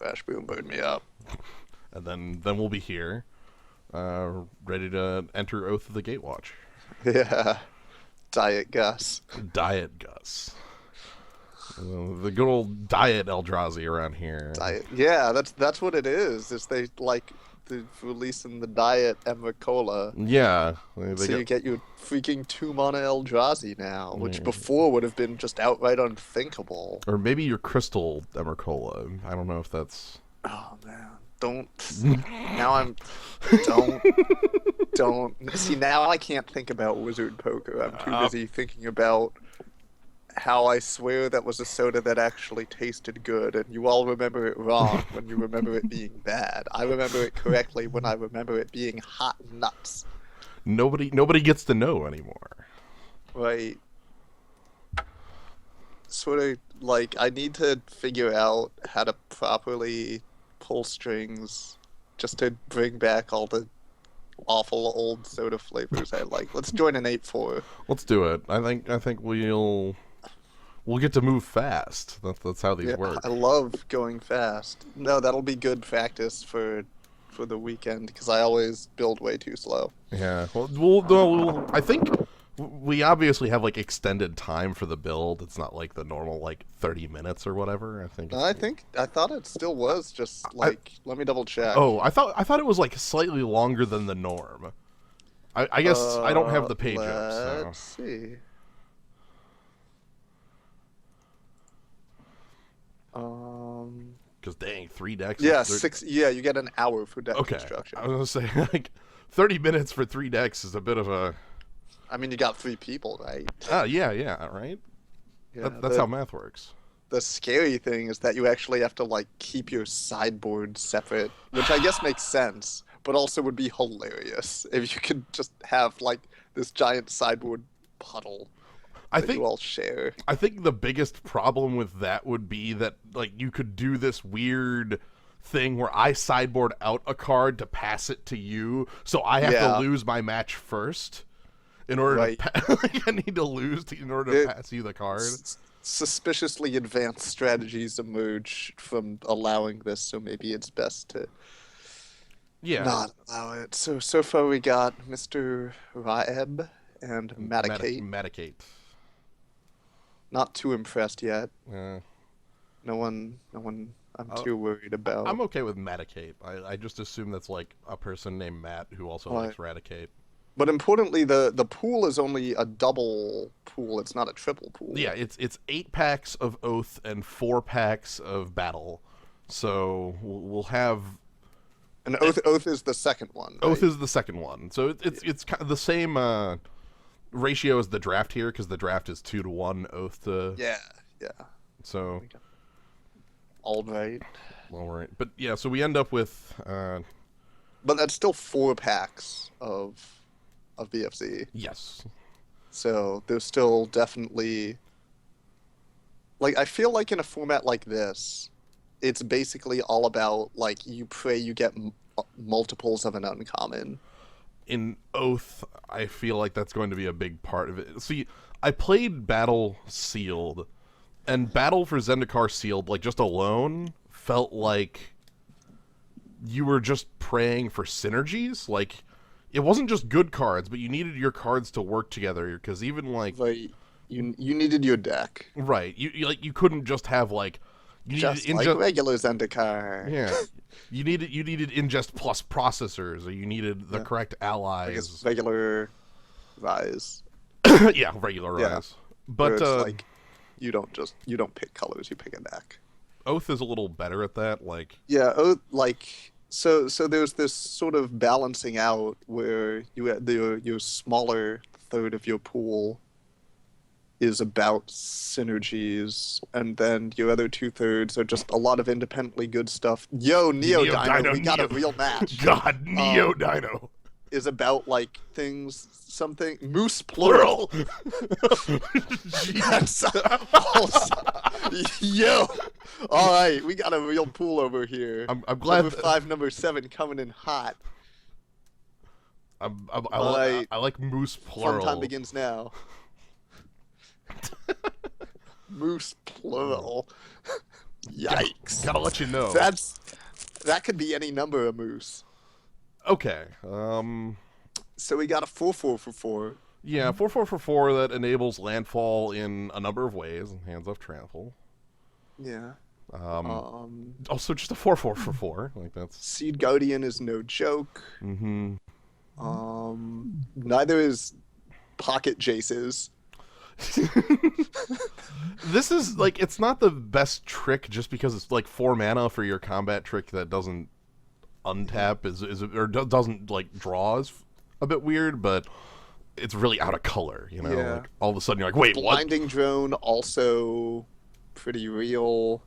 Crash Boom Burn Me Up. And then we'll be here, ready to enter Oath of the Gatewatch. Yeah. Diet Gus. Diet Gus. The good old Diet Eldrazi around here. Diet. Yeah, that's what it is. Is they like the releasing the Diet Emma Cola. Yeah. So you get your freaking 2-mana Eldrazi now, which before would have been just outright unthinkable. Or maybe your Crystal Emercola. I don't know if that's... Oh, man. Don't. Now I'm. Don't. See, now I can't think about Wizard Poker. I'm too busy thinking about how I swear that was a soda that actually tasted good, and you all remember it wrong when you remember it being bad. I remember it correctly when I remember it being hot nuts. Nobody gets to know anymore. Right. Sort of like, I need to figure out how to properly pull strings just to bring back all the awful old soda flavors I like. Let's join an 8-4. Let's do it. I think we'll get to move fast. That's how these work. I love going fast. No, that'll be good practice for the weekend because I always build way too slow. Yeah. Well, I think we obviously have like extended time for the build. It's not like the normal like 30 minutes or whatever. I thought it still was just like let me double check. Oh, I thought it was like slightly longer than the norm. I guess I don't have the page up. So. Let's see. Because dang, 3 decks. Yeah, 6. Yeah, you get an hour for deck construction. I was gonna say like 30 minutes for 3 decks is a bit of a. I mean, you got 3 people, right? Yeah, right. Yeah, that's how math works. The scary thing is that you actually have to like keep your sideboard separate, which I guess makes sense, but also would be hilarious if you could just have like this giant sideboard puddle. You all share. I think the biggest problem with that would be that like you could do this weird thing where I sideboard out a card to pass it to you, so I have to lose my match first in order to I need to lose in order to pass you the card. Suspiciously advanced strategies emerge from allowing this, so maybe it's best to not allow it. So far we got Mr. Raeb and Madicate. Not too impressed yet. No one I'm too worried about. I'm okay with Madicate. I just assume that's like a person named Matt who also likes Radicate. But importantly, the pool is only a double pool. It's not a triple pool. Yeah, it's 8 packs of Oath and 4 packs of Battle. So we'll have. And Oath is the second one. Right? Oath is the second one. So it's kind of the same ratio as the draft here because the draft is 2-to-1 Oath to. Yeah. So. All right. But yeah, so we end up with. But that's still 4 packs of BFZ. Yes. So there's still definitely like I feel like in a format like this, it's basically all about like you pray you get multiples of an uncommon. In Oath, I feel like that's going to be a big part of it. See, I played Battle Sealed, and Battle for Zendikar Sealed, like just alone, felt like you were just praying for synergies. Like, it wasn't just good cards, but you needed your cards to work together. Because even like you needed your deck, right? You couldn't just have like just like regular Zendikar. Yeah, you needed ingest plus processors, or you needed the correct allies. Regular Rise. Yeah, regular Rise. But like you don't pick colors, you pick a deck. Oath is a little better at that. Like So there's this sort of balancing out where your smaller third of your pool is about synergies, and then your other 2/3 are just a lot of independently good stuff. Yo, Neo Dino, we got a real match. God, Neo Dino is about like something Moose plural. Yes. Yo, all right, we got a real pool over here. I'm glad. Number 5, number 7 coming in hot. I like Moose plural. Fun time begins now. Moose plural. Yikes. Gotta let you know. That could be any number of moose. Okay. So we got a 4/4 for 4. Yeah, 4/4 for 4 that enables landfall in a number of ways. Hands off trample. Yeah. Also, just a 4/4 for 4. Like that's. Seed Guardian is no joke. Mm-hmm. Neither is Pocket Jaces. This is like it's not the best trick just because it's like 4 mana for your combat trick that doesn't untap or doesn't like draw is a bit weird, but it's really out of color, you know. Yeah. Like all of a sudden you're like, wait, Blinding Drone also pretty real.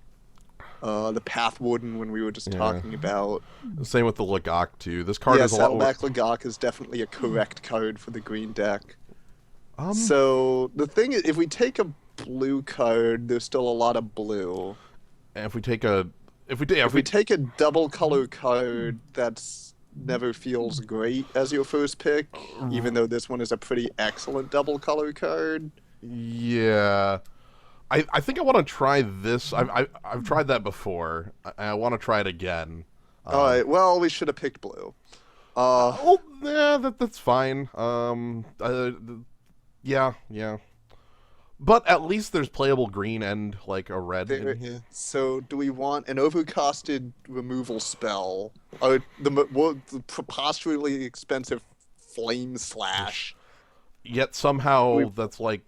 The Path Warden when we were just talking about. Same with the Lagok too. This card is a lot. Saddleback Lagok is definitely a correct card for the green deck. So the thing is, if we take a blue card, there's still a lot of blue. And if we take a double color card, that's never feels great as your first pick, even though this one is a pretty excellent double color card. Yeah. I think I want to try this. I've tried that before. I want to try it again. All right. Well, we should have picked blue. Well, yeah, that's fine. Yeah. But at least there's playable green and like a red in here. So, do we want an overcosted removal spell, or the preposterously expensive Flame Slash? Yet somehow that's like.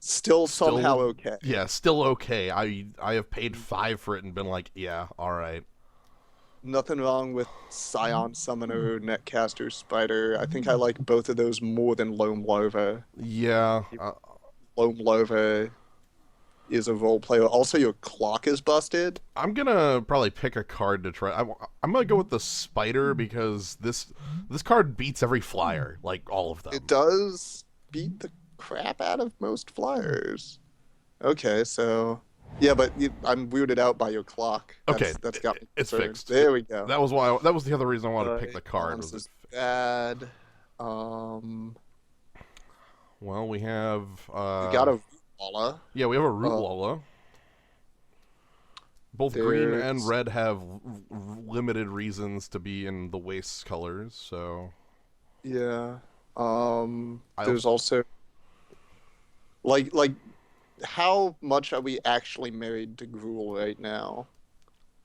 Still somehow okay. Yeah, still okay. I have paid 5 for it and been like, yeah, all right. Nothing wrong with Scion Summoner, Netcaster, Spider. I think I like both of those more than Loam Larva. Yeah. Loam Larva is a role player. Also, your clock is busted. I'm gonna probably pick a card to try. I'm gonna go with the Spider because this card beats every flyer, like all of them. It does beat the crap out of most flyers. Okay, so yeah, but I'm weirded out by your clock. That's got me it's concerned. fixed. There we go. That was why. That was the other reason I wanted to pick the card. This is bad. Well, we have. We got a Root-Lala. Yeah, we have a Root-Lala. Both green and red have limited reasons to be in the waste colors, so. Yeah. There's also. Like, how much are we actually married to Gruul right now?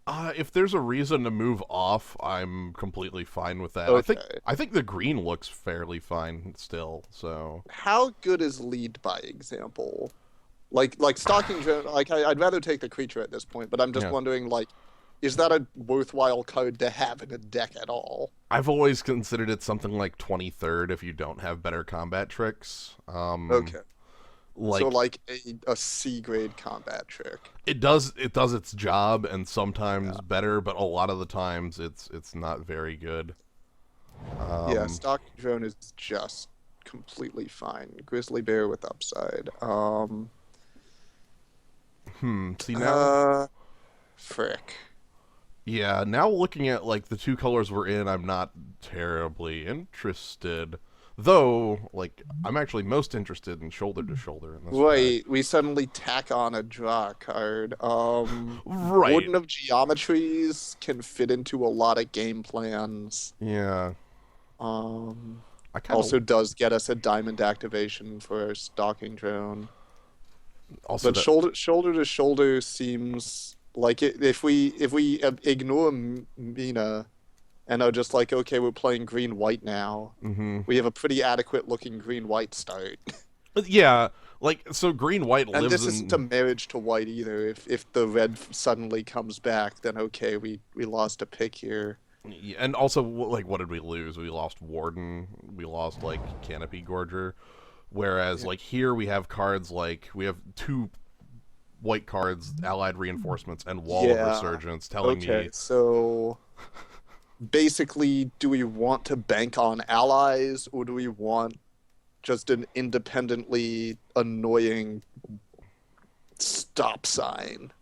If there's a reason to move off, I'm completely fine with that. Okay. I think the green looks fairly fine still. So how good is lead by example? Like Stalking Drone. Like I'd rather take the creature at this point, but I'm just wondering, like, is that a worthwhile card to have in a deck at all? I've always considered it something like 23rd if you don't have better combat tricks. Okay. So like a C grade combat trick. It does its job and sometimes better, but a lot of the times it's not very good. Stalking Drone is just completely fine. Grizzly Bear with upside. See now. Frick. Yeah, now looking at like the 2 colors we're in, I'm not terribly interested. Though, like, I'm actually most interested in shoulder to shoulder in this. Wait, we suddenly tack on a draw card. Right. Warden of Geometries can fit into a lot of game plans. Yeah. Also does get us a diamond activation for Stalking Drone. Also, but shoulder to shoulder seems like if we ignore Mina. And are just like, okay, we're playing green-white now. Mm-hmm. We have a pretty adequate-looking green-white start. Yeah, like, so green-white lives in... And this isn't a marriage to white either. If the red suddenly comes back, then okay, we lost a pick here. Yeah, and also, like, what did we lose? We lost Warden. We lost, like, Canopy Gorger. Whereas, like, here we have cards like... We have 2 white cards, Allied Reinforcements, and Wall of Resurgence telling me... Okay, so... Basically, do we want to bank on allies, or do we want just an independently annoying stop sign?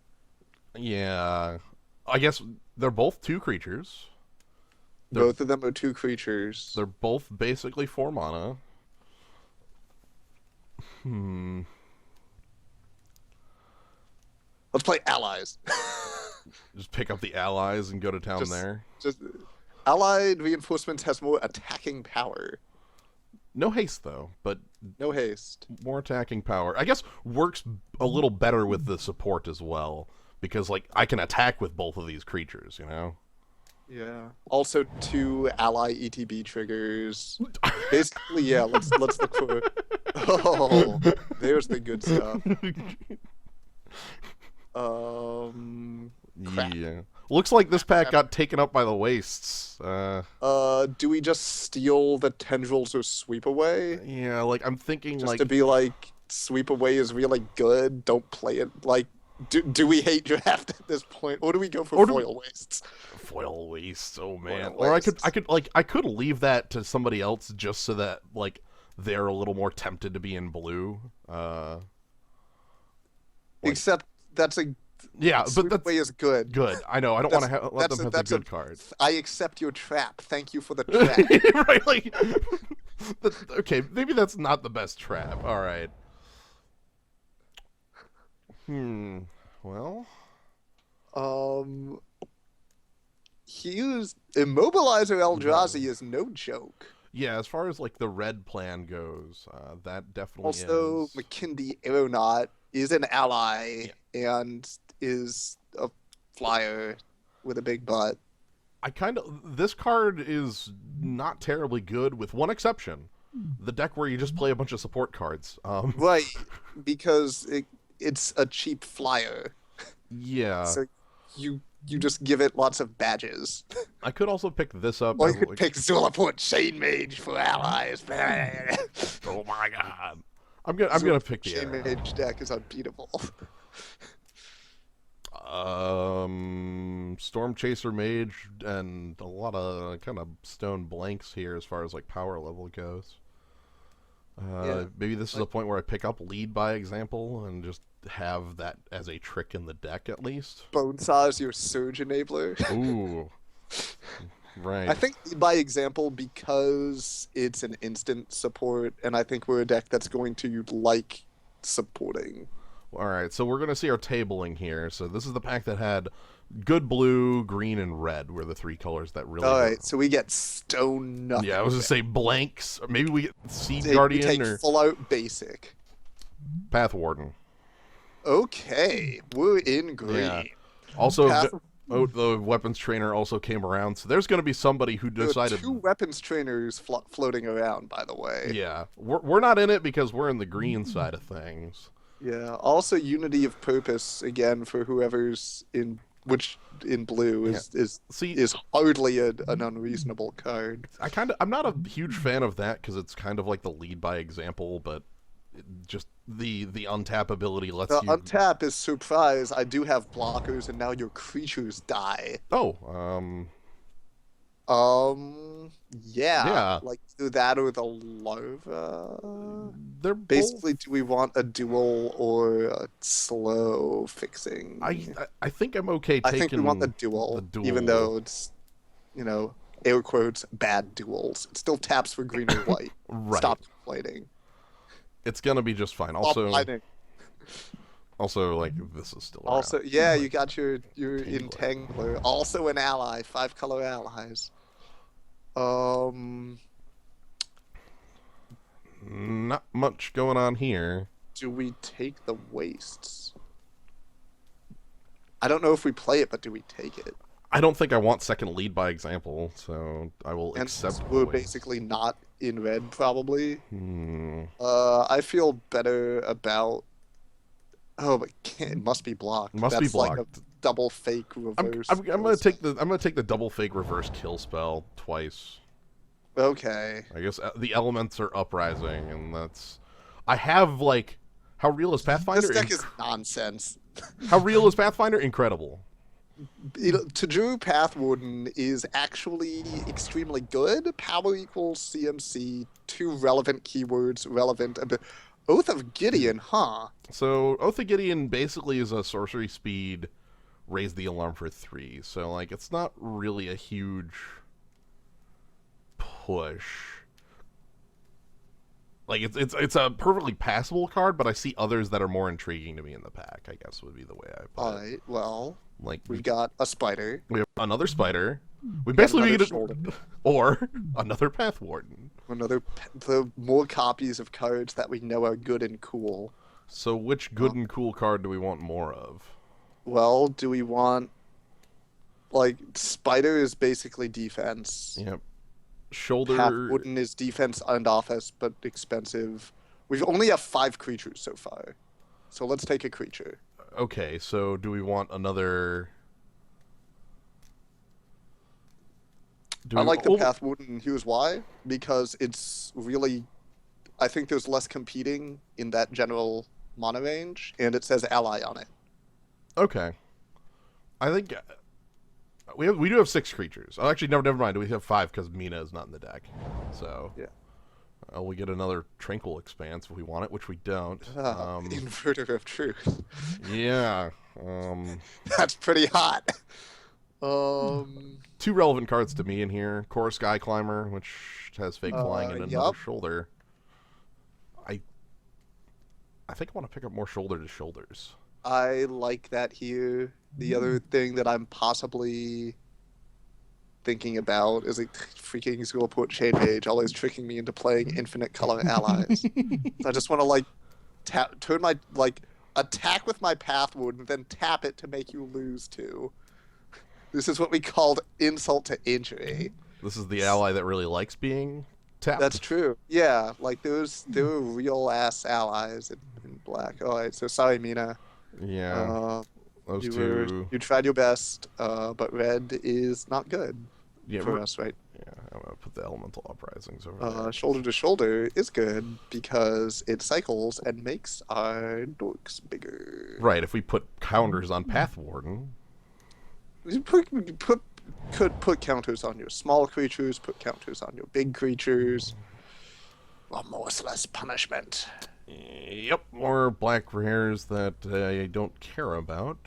Yeah. I guess they're both 2 creatures. Both of them are 2 creatures. They're both basically 4 mana. Let's play allies. Just pick up the allies and go to town Just, there. just allied reinforcements has more attacking power. No haste though, but no haste. More attacking power. I guess works a little better with the support as well because like I can attack with both of these creatures, you know. Yeah. Also, 2 ally ETB triggers. Basically, yeah. Let's look for. Oh, there's the good stuff. Crap. Yeah. Looks like this pack got taken up by the wastes. Do we just steal the tendrils or sweep away? Yeah, like I'm thinking just like to be like sweep away is really good. Don't play it like. Do we hate draft at this point, or do we go for foil wastes? Foil wastes, oh man. Foil wastes. Or I could leave that to somebody else just so that like they're a little more tempted to be in blue. Except that's a but that's way is good. Good. I know. I don't want to let them have the good card. I accept your trap. Thank you for the trap. Right, like okay, maybe that's not the best trap. All right. Well. Hughes Immobilizer Eldrazi is no joke. Yeah, as far as like the red plan goes, that definitely also, is. McKindy Aeronaut is an ally and is a flyer with a big butt. This card is not terribly good with one exception. The deck where you just play a bunch of support cards. Right, because it's a cheap flyer. Yeah. So you just give it lots of badges. I could also pick this up. Or you could pick Zulaport Chain Mage for allies. Oh my god. I'm gonna pick the Chain Mage deck is unbeatable. Storm Chaser Mage and a lot of kind of stone blanks here as far as like power level goes. Maybe this is a point where I pick up Lead by Example and just have that as a trick in the deck at least. Bonesaw's your Surge Enabler. Ooh. Right. I think Lead by Example because it's an instant support, and I think we're a deck that's going to like supporting. All right, so we're going to see our tabling here. So this is the pack that had good blue, green, and red were the 3 colors that really... All right, so we get stone nothing. Yeah, I was going to say blanks. Or maybe we get Seed Guardian we take or... full out basic. Path Warden. Okay, we're in green. Yeah. Also, the weapons trainer also came around, so there's going to be somebody who decided... There are 2 weapons trainers floating around, by the way. Yeah, we're not in it because we're in the green side of things. Yeah, also Unity of Purpose, again, for whoever's in blue is hardly an unreasonable card. I'm not a huge fan of that because it's kind of like the Lead by Example, but just the untap ability lets you... untap is surprise. I do have blockers, and now your creatures die. Oh, yeah. Like either that or the larva. They're basically both... Do we want a dual or a slow fixing? I think I'm okay taking... I think we want the dual, even though it's, air quotes, bad duals. It still taps for green or white. Right. Stop complaining. It's gonna be just fine. Also, like, this is still around. Also, yeah, you got your Entangler. Also an ally. 5 color allies. Not much going on here. Do we take the wastes? I don't know if we play it, but do we take it? I don't think I want second Lead by Example, so I will accept. We're basically not in red, probably. I feel better about... Oh, but it must be blocked. Must be blocked. Like a double fake reverse. I'm gonna take the double fake reverse kill spell twice. Okay. I guess the elements are uprising, and that's... I have, like... How real is Pathfinder? This deck is nonsense. How real is Pathfinder? Incredible. To Drew, Path Warden is actually extremely good. Power equals CMC, 2 relevant keywords, relevant... Oath of Gideon, huh? So, Oath of Gideon basically is a sorcery speed, raise the alarm for 3. So, like, it's not really a huge... push. Like it's a perfectly passable card, but I see others that are more intriguing to me in the pack. I guess would be the way I put it. Alright, well, Like we've got a spider. we have another spider. We got basically another get shoulder. or another path warden. The more copies of cards that we know are good and cool. So which good and cool card do we want more of? Well, do we want like spider is basically defense. Yep. Shoulder. Half wooden is defense and offense, but expensive. We've only have 5 creatures so far, so let's take a creature. Okay, so do we want another? I like the Path Wooden. Here's why: because it's really, I think there's less competing in that general mana range, and it says ally on it. Okay, I think we do have 6 creatures. Oh, actually, never mind. We have 5 because Mina is not in the deck. So yeah, we get another Tranquil Expanse if we want it, which we don't. Inverter of Truth. Yeah, that's pretty hot. 2 relevant cards to me in here: Core Sky Climber, which has fake flying and another shoulder. I think I want to pick up more shoulder to shoulders. I like that here. The other thing that I'm possibly thinking about is a freaking Schoolport Chain Mage always tricking me into playing infinite color allies. So I just want to like turn my attack with my Pathwood and then tap it to make you lose too. This is what we called insult to injury. This is the ally that really likes being tapped. That's true. Yeah, like there were real ass allies in black. All right, so sorry, Mina. Yeah. Those two. You tried your best, but red is not good for us, right? Yeah, I'm gonna put the elemental uprisings over there. Shoulder to shoulder is good because it cycles and makes our dorks bigger. Right. If we put counters on Path Warden. You could put counters on your small creatures, put counters on your big creatures. Remorseless punishment. Yep, more black rares that I don't care about.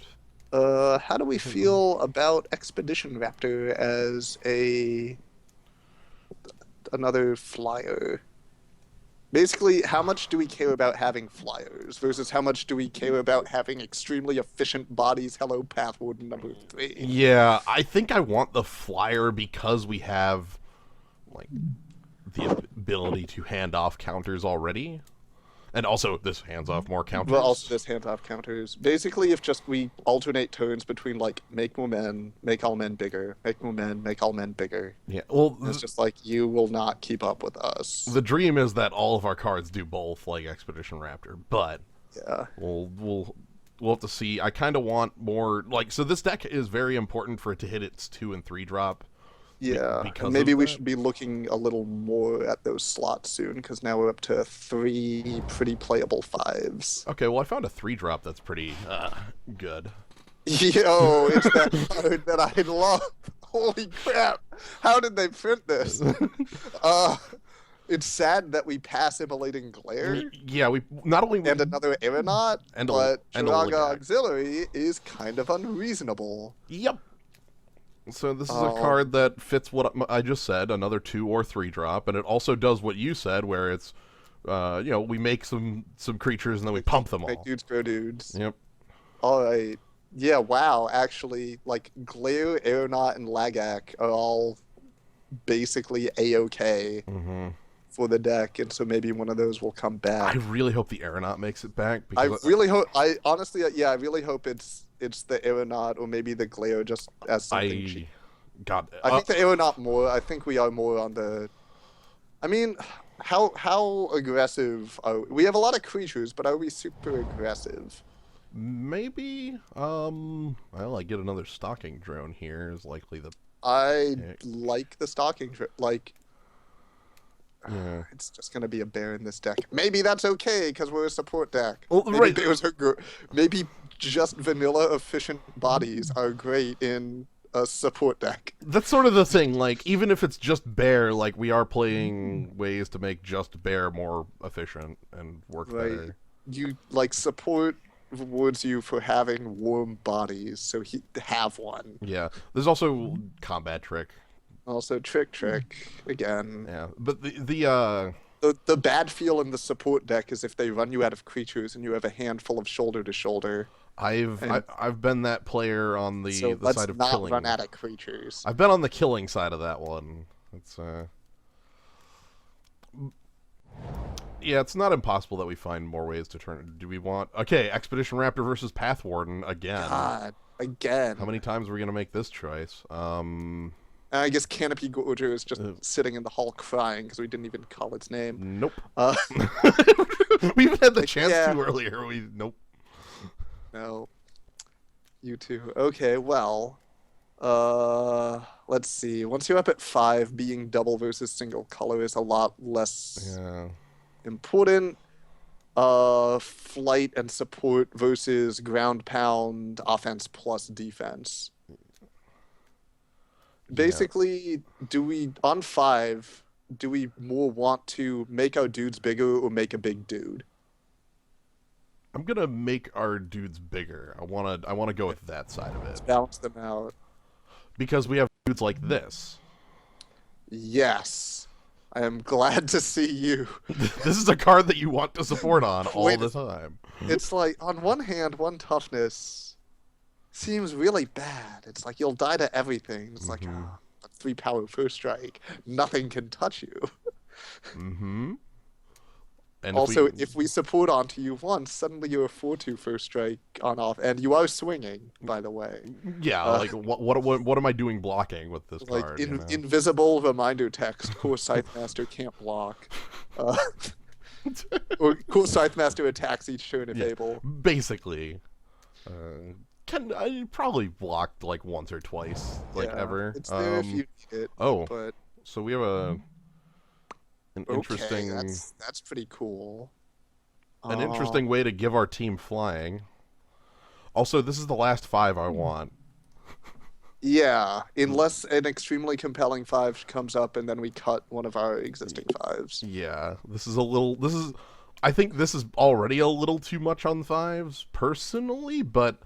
How do we feel about Expedition Raptor as another flyer? Basically, how much do we care about having flyers versus how much do we care about having extremely efficient bodies? Hello, Pathwood number 3. Yeah, I think I want the flyer because we have like the ability to hand off counters already. And also, this hands off more counters. Well, also this hands off counters. Basically, if just we alternate turns between like make more men, make all men bigger, make more men, make all men bigger. Yeah, well, it's just like you will not keep up with us. The dream is that all of our cards do both, like Expedition Raptor. But yeah, we'll have to see. I kind of want more like so. This deck is very important for it to hit its 2 and 3 drop. Yeah, and maybe we should be looking a little more at those slots soon, because now we're up to 3 pretty playable 5s. Okay, well, I found a 3-drop that's pretty good. Yo, it's that card that I love. Holy crap! How did they print this? It's sad that we pass Immolating Glare. Yeah, we not only and another Aeronaut, but Jiraga Auxiliary is kind of unreasonable. Yep. So this is a card that fits what I just said, another 2 or 3 drop, and it also does what you said, where it's, we make some creatures and then we pump them all. Make dudes grow dudes. Yep. All right. Yeah, wow, actually, like, Glare, Aeronaut, and Lagak are all basically A-okay for the deck, and so maybe one of those will come back. I really hope the Aeronaut makes it back. I really hope it's the Aeronaut or maybe the Glare just as something cheap. I think the Aeronaut more. I think we are more on the... I mean, how aggressive are we? We have a lot of creatures, but are we super aggressive? Maybe. Well, I get another Stalking Drone here is likely the... I like the Stalking Drone. Like... Yeah. It's just going to be a bear in this deck. Maybe that's okay, because we're a support deck. Well, maybe just vanilla efficient bodies are great in a support deck. That's sort of the thing. Like, even if it's just bear, like, we are playing ways to make just bear more efficient and work better. You, like, support rewards you for having warm bodies, so have one. Yeah. There's also Combat Trick. Also, trick again. Yeah, but the The bad feel in the support deck is if they run you out of creatures and you have a handful of shoulder to shoulder. I've been that player on the So the let's side of not killing. run out of creatures. I've been on the killing side of that one. It's yeah, it's not impossible that we find more ways to turn it. Do we want Expedition Raptor versus Path Warden again? God, again. How many times are we gonna make this choice? I guess Canopy Gorger is just sitting in the hall crying because we didn't even call its name. Nope. We even had the chance to earlier. Nope. No. You too. Okay, well. Let's see. Once you're up at 5, being double versus single color is a lot less important. Flight and support versus ground pound, offense plus defense. Basically, on 5, do we more want to make our dudes bigger or make a big dude? I'm gonna make our dudes bigger. I wanna go with that side of it. Let's balance them out. Because we have dudes like this. Yes. I am glad to see you. This is a card that you want to support on all the time. It's like, on one hand, 1 toughness seems really bad. It's like you'll die to everything. It's like, 3 power first strike. Nothing can touch you. And also, if we support onto you once, suddenly you're a 4/2 first strike on off, and you are swinging, by the way. Yeah, like what am I doing blocking with this card? Invisible reminder text. Core Scythe Master can't block. Or Core Scythe Master attacks each turn if able. Basically, I probably blocked like once or twice, ever. It's there if you need it. But so we have an interesting. That's pretty cool. An interesting way to give our team flying. Also, this is the last 5 I want. Yeah, unless an extremely compelling 5 comes up and then we cut one of our existing 5s. Yeah, I think this is already a little too much on 5s, personally, but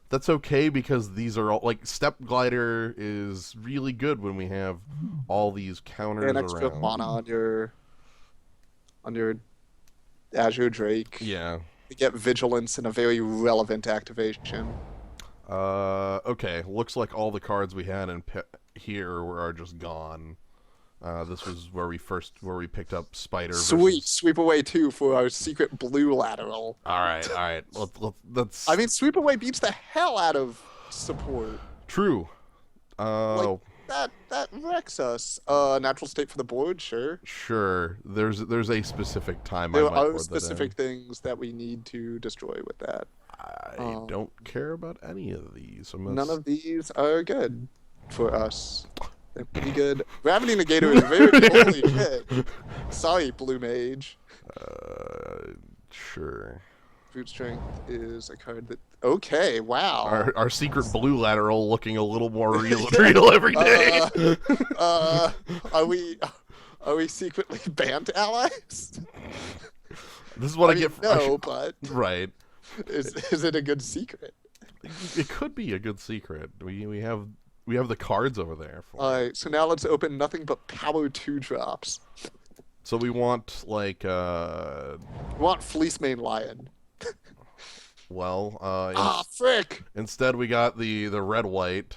that's okay because these are all, like, Step Glider is really good when we have all these counters and extra around. Mana on your Azure Drake. Yeah. You get Vigilance and a very relevant activation. Okay, looks like all the cards we had in here are just gone. This was where we picked up Spider. Sweet, Sweep Away 2 for our secret blue lateral. All right. Let's. I mean, Sweep Away beats the hell out of support. True. Like, that wrecks us. Natural state for the board, sure. Sure. There's a specific time. There are specific things that we need to destroy with that. I don't care about any of these. None of these are good for us. They're pretty good. Gravity Negator is very holy shit. Sorry, Blue Mage. Sure. Brute Strength is a card that. Okay, wow. Our secret blue lateral looking a little more real every day. Are we secretly banned allies? This is what I get for but right. Is it a good secret? It could be a good secret. We have the cards over there. Alright, so now let's open nothing but power 2-drops. So we want like We want Fleecemane Lion. Well, frick! Instead we got the red white.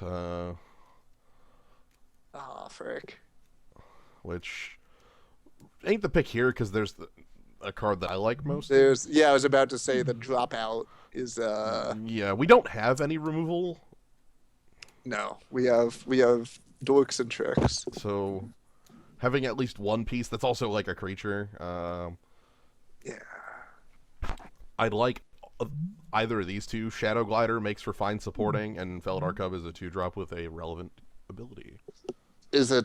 Frick. Which ain't the pick here because there's a card that I like most. I was about to say the dropout is Yeah, we don't have any removal. No, we have dorks and tricks. So having at least one piece that's also like a creature. Yeah. I'd like either of these two. Shadow Glider makes for fine supporting, and Felidar Cub is a 2-drop with a relevant ability. Is a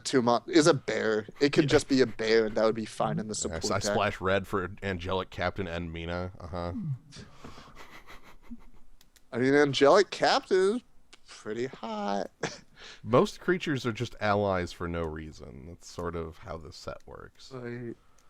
bear. It could just be a bear, and that would be fine in the support deck. I splash red for Angelic Captain and Mina. I mean, Angelic Captain is pretty hot. Most creatures are just allies for no reason. That's sort of how this set works.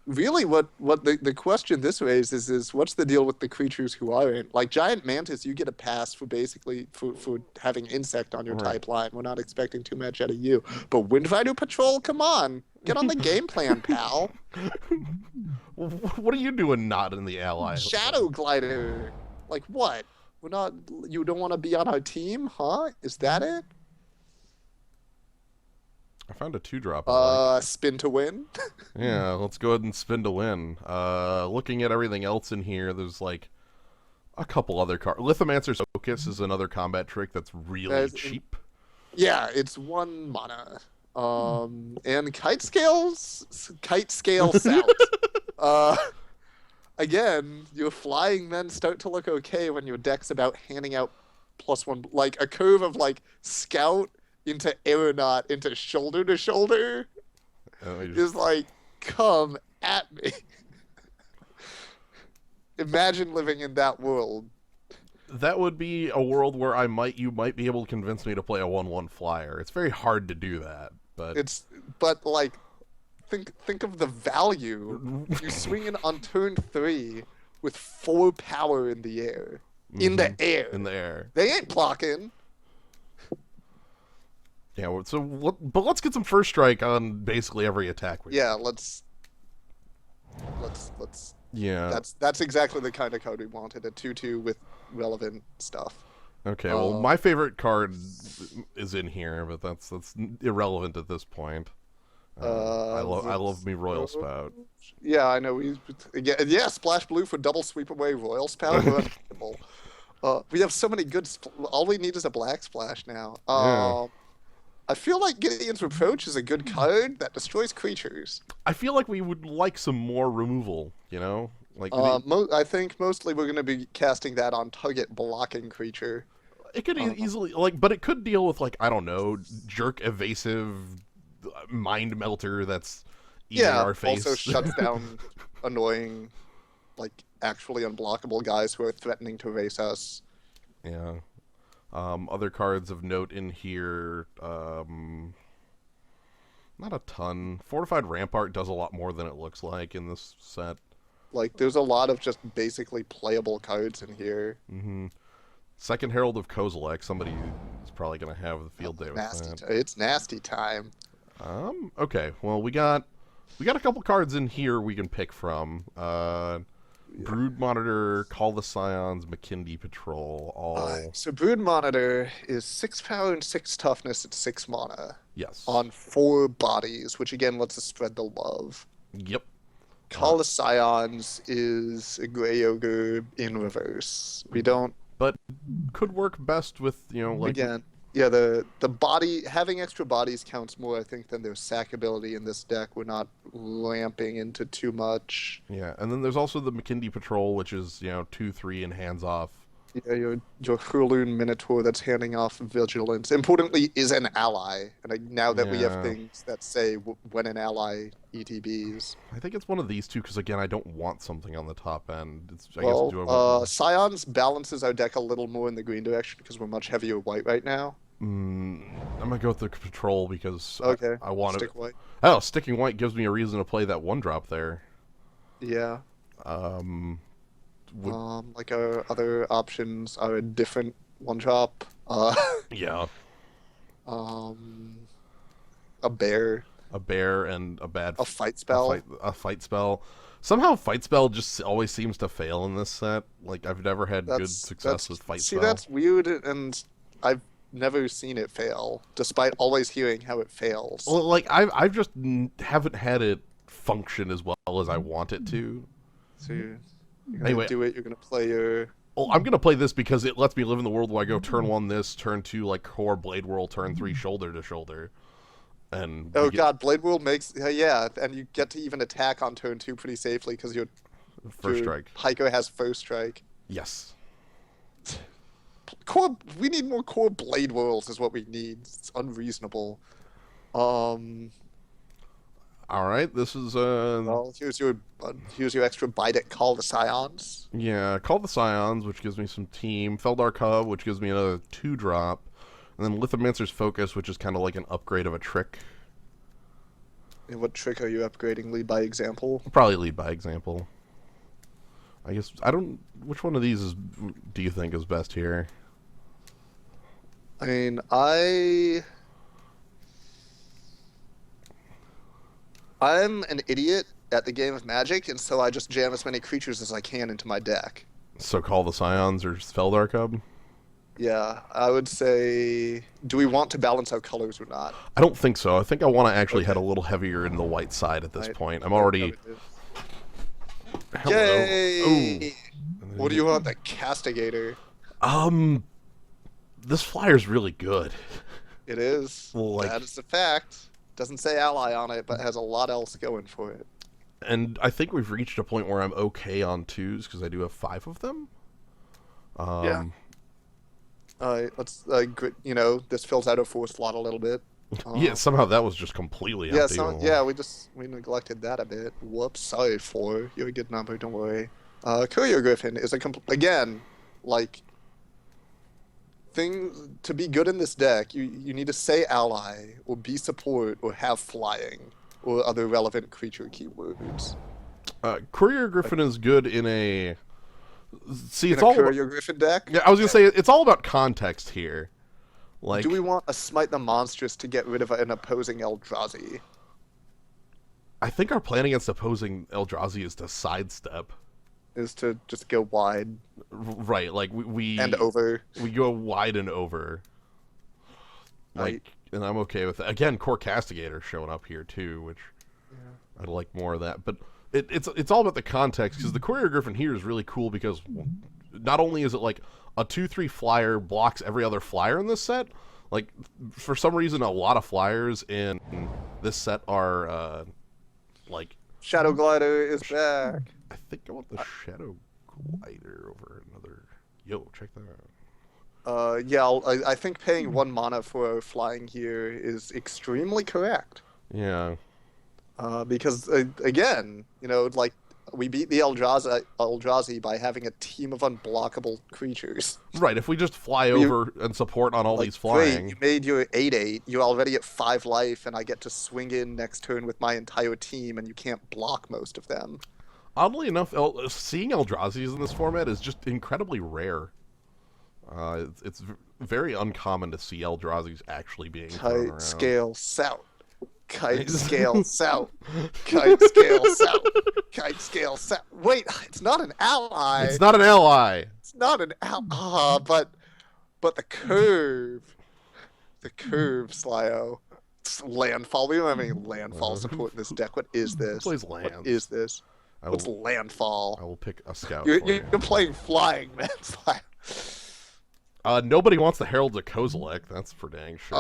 really what the question this raises is what's the deal with the creatures who aren't? Like Giant Mantis, you get a pass for basically for having insect on your Right. type line. We're not expecting too much out of you. But Windrider Patrol, come on. Get on the game plan, pal. What are you doing not in the ally? Shadow Glider. Like what? We're not you don't want to be on our team, huh? Is that it? I found a 2-drop I like. Spin to win. Yeah, let's go ahead and spin to win. Looking at everything else in here, there's like a couple other cards. Lithomancer's Focus is another combat trick that's really cheap. Yeah, it's 1 mana. And Kite Scale South. uh, Again, your flying men start to look okay when your deck's about handing out +1, like a curve of like Scout into Aeronaut into shoulder to shoulder is like, come at me. Imagine living in that world. That would be a world where you might be able to convince me to play a 1/1 flyer. It's very hard to do that, but like think of the value. You swing in on turn 3 with 4 power in the air. In the air. In the air. They ain't blocking. Yeah, but let's get some first strike on basically every attack. Let's. Yeah. That's exactly the kind of card we wanted. A 2/2 with relevant stuff. Okay, well, my favorite card is in here, but that's irrelevant at this point. I love me Royal Spout. Yeah, I know. Yeah, Splash Blue for double sweep away Royal Spout. We have so many good. All we need is a black splash now. Yeah. I feel like Gideon's Reproach is a good card that destroys creatures. I feel like we would like some more removal. Like I think mostly we're going to be casting that on target blocking creature. It could easily but it could deal with I don't know, jerk evasive mind melter that's eating our face. Also shuts down annoying, actually unblockable guys who are threatening to race us. Yeah. Other cards of note in here, not a ton. Fortified Rampart does a lot more than it looks like in this set. There's a lot of just basically playable cards in here. Mm-hmm. Second Herald of Kozilek, somebody is probably going to have the field day with that. It's nasty time. Okay, well, we got a couple cards in here we can pick from. Brood Monitor, Call the Scions, McKindy Patrol, all. So Brood Monitor is 6 power and 6 toughness at 6 mana. Yes. On 4 bodies, which again lets us spread the love. Yep. Call the Scions is a Grey Ogre in reverse. We don't. But could work best with Again. Yeah, the body, having extra bodies counts more, I think, than their sack ability in this deck. We're not ramping into too much. Yeah, and then there's also the McKindy Patrol, which is, 2/3 and hands off. Yeah, your Hurloon Minotaur that's handing off Vigilance. Importantly, is an ally. And now that we have things that say when an ally ETBs. I think it's one of these two, because again, I don't want something on the top end. Scions balances our deck a little more in the green direction because we're much heavier white right now. I'm gonna go with the Patrol because I want Stick white. Oh, sticking white gives me a reason to play that 1-drop there. Yeah. Our other options are a different 1-drop. Yeah. A bear. A bear and a fight spell. A fight spell. Somehow fight spell just always seems to fail in this set. I've never had good success with fight spell. See, that's weird, and I've never seen it fail, despite always hearing how it fails. Well, I've just haven't had it function as well as I want it to. So you're gonna do it. You're gonna play your. Well, I'm gonna play this because it lets me live in the world where I go turn 1 this, turn 2 core Blade Whirl, turn 3 shoulder to shoulder, and God, Blade Whirl makes and you get to even attack on turn 2 pretty safely because your first strike. Heiko has first strike. Yes. We need more core Blade Whirls is what we need. It's unreasonable. All right, this is Well, here's your extra bite at Call the Scions. Yeah, Call the Scions, which gives me some team. Feldar Cub, which gives me another 2-drop, and then Lithomancer's Focus, which is kind of like an upgrade of a trick. And what trick are you upgrading? Lead by example? Probably lead by example. I guess I don't. Which one of these do you think is best here? I mean, I'm an idiot at the game of Magic, and so I just jam as many creatures as I can into my deck. So call the Scions or Feldark Hub? Yeah, I would say, do we want to balance our colors or not? I don't think so. I think I want to actually head a Okay. little heavier in the white side at this Right. point. I'm Yep, already. Hello. Yay! Oh. What do you want? The Castigator. Um, this flyer's really good. It is. Like, That is a fact. Doesn't say ally on it, but has a lot else going for it. and I think we've reached a point where I'm okay on 2s because I do have 5 of them. Yeah. Let's this fills out our 4 slot a little bit. Yeah, somehow that was just completely Yeah, empty. we neglected that a bit. Whoops, sorry, 4. You're a good number, don't worry. Courier Griffin is again, like, thing to be good in this deck, you need to say ally, or be support, or have flying, or other relevant creature keywords. Courier Griffin is good in a. See, it's In a all Courier Griffin deck? Yeah, I was gonna say it's all about context here. Like, Do we want a Smite the Monstrous to get rid of an opposing Eldrazi? I think our plan against opposing Eldrazi is to sidestep. Is to just go wide Right, like we and over. We go wide and over. Like, and I'm okay with that. Again, Core Castigator showing up here too, which I'd like more of that. But it's all about the context, because the Courier Griffin here is really cool because not only is it like a 2/3 flyer blocks every other flyer in this set, like for some reason a lot of flyers in this set are like Shadow Glider is back. I think I want the Shadow Glider over another. Yo, check that out. I think paying 1 mana for flying here is extremely correct. Yeah. Because again, like we beat the Eldrazi by having a team of unblockable creatures. Right, if we just fly over and support on all these flying. Great, you made your 8/8. You're already at 5 life, and I get to swing in next turn with my entire team, and you can't block most of them. Oddly enough, seeing Eldrazi's in this format is just incredibly rare. It's very uncommon to see Eldrazi's actually being thrown around. Kite scale south. Kite scale south. Kite scale south. Kite scale south. Wait, it's not an ally. It's not an ally. It's not an ally. But the curve. The curve, Slyo. It's landfall. We don't have any landfall support in this deck. What is this? Plays lands. What is this? What's landfall? I will pick a scout. You're playing flying, man. Nobody wants the Heralds of Kozilek. That's for dang sure.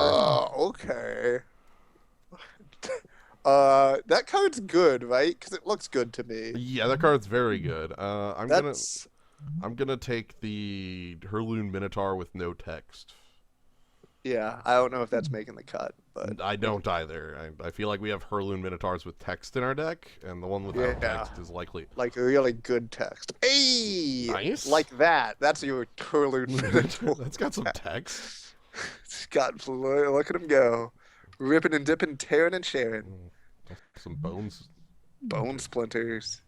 Okay. That card's good, right? Because it looks good to me. Yeah, that card's very good. I'm gonna take the Hurloon Minotaur with no text. Yeah, I don't know if that's making the cut, but I don't either. I feel like we have Hurloon Minotaurs with text in our deck, and the one without text is likely like a really good text. Hey, nice, like that. That's your Hurloon Minotaur. That's got some text. It's got, look at him go, ripping and dipping, tearing and sharing. Some bones. Bone splinters.